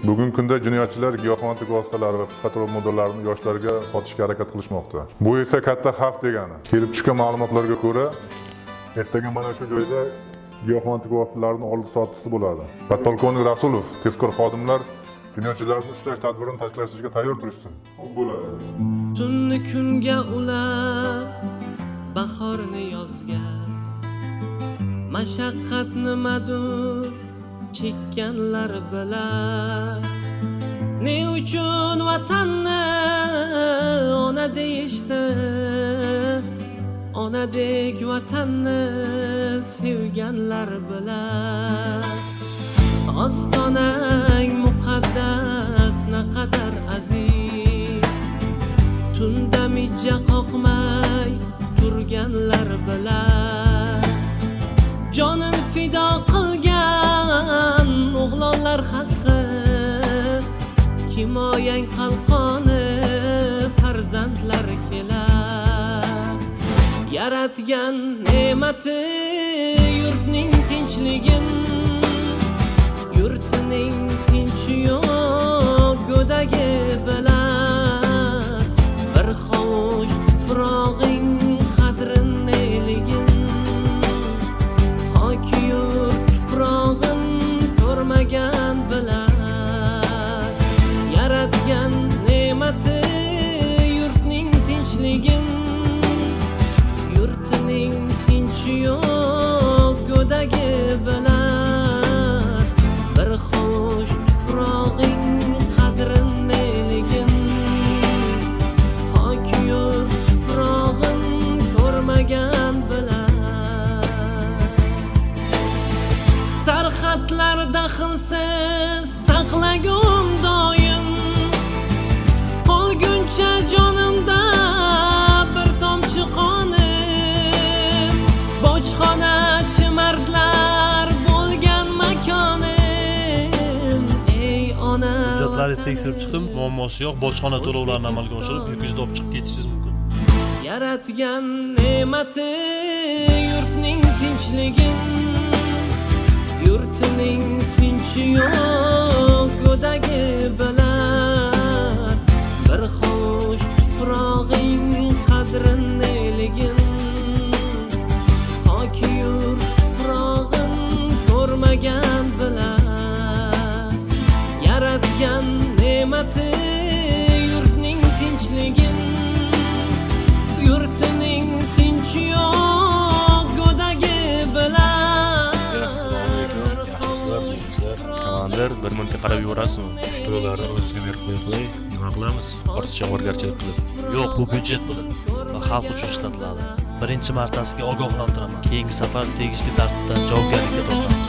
Bugungi kunda jinoyatchilar giyohvandlik vositalari va psixotrop moddalarni yoshlarga sotishga harakat qilishmoqda. Bu esa katta xavf degani. Kelib chiqqan ma'lumotlarga ko'ra, ertaga mana shu joyda giyohvandlik vositalarining oldi-sotisi bo'ladi. Podpolkovnik Rasulov tezkor xodimlar jinoyatchilarni ushlash tadbirini tashkillashtirishga tayyor turishsin. Bo'ladi. Tunni kunga ulab, bahorni yozga, mashaqqat nimadur chekkanlar bilar. Ne uchun vatanni ona deyishdi, onadek vatanni sevganlar bilar. Ostonang muqaddas naqadar aziz, tunda mijja qoqmay turganlar bilar. Jonin fido qilgan o'g'lonlar haqqi, himoyang qalqoni farzandlar kelar. Yaratgan ne'mati yurtning tinchligin, yurtining tinchi yo'q go'dagi bilan. Bir xo'sh tuprog'ing qadrin neligin, hok yurt tuprog'in ko'rmagan bilan. Yaratgan ne'mati yurtning tinchligin, yurtining tinchi yo'q go'dagi bilan. Bir xo'sh tuprog'ing qadrin neligin, hok yurt tuprog'in ko'rmagan bilan. Sarhadlar daxlsiz saqlagum doim, qolguncha jonimda bir tomchi qonim. Bojxonachi mardlar bo'lgan makonim, ey ona. Hujjatlaringizni tekshirib chiqdim, muammosi yo'q. Bojxona to'lovlarini amalga oshirib, yukingizni olib chiqib ketishingiz mumkin. Yaratgan ne'mati yurtning tinchligin, yurtining tinchi yo'q go'dagi bilan. Bir xo'sh tuprog'ing qadrin neligin, hok yurt tuprog'in ko'rmagan bilan. Yaratgan ne'mati yurtning tinchligin, yurtining tinchi yo'q go'dagi bilan. Assalomu alaykum. Yaxshimisizlar, zo'rmisizlar? Komandir, bir minutga qarab yuborasizmi? Shtolarni o'zizga berib qo'ya qolay. Nima qilamiz? Ortiqcha ovoragarchilik qilib. Yo'q, bu byudjet puli va xalq uchun ishlatiladi. Birinchi martasiga ogohlantiraman. Keyingi safar tegishli tartibda javobgarlikka tortamiz.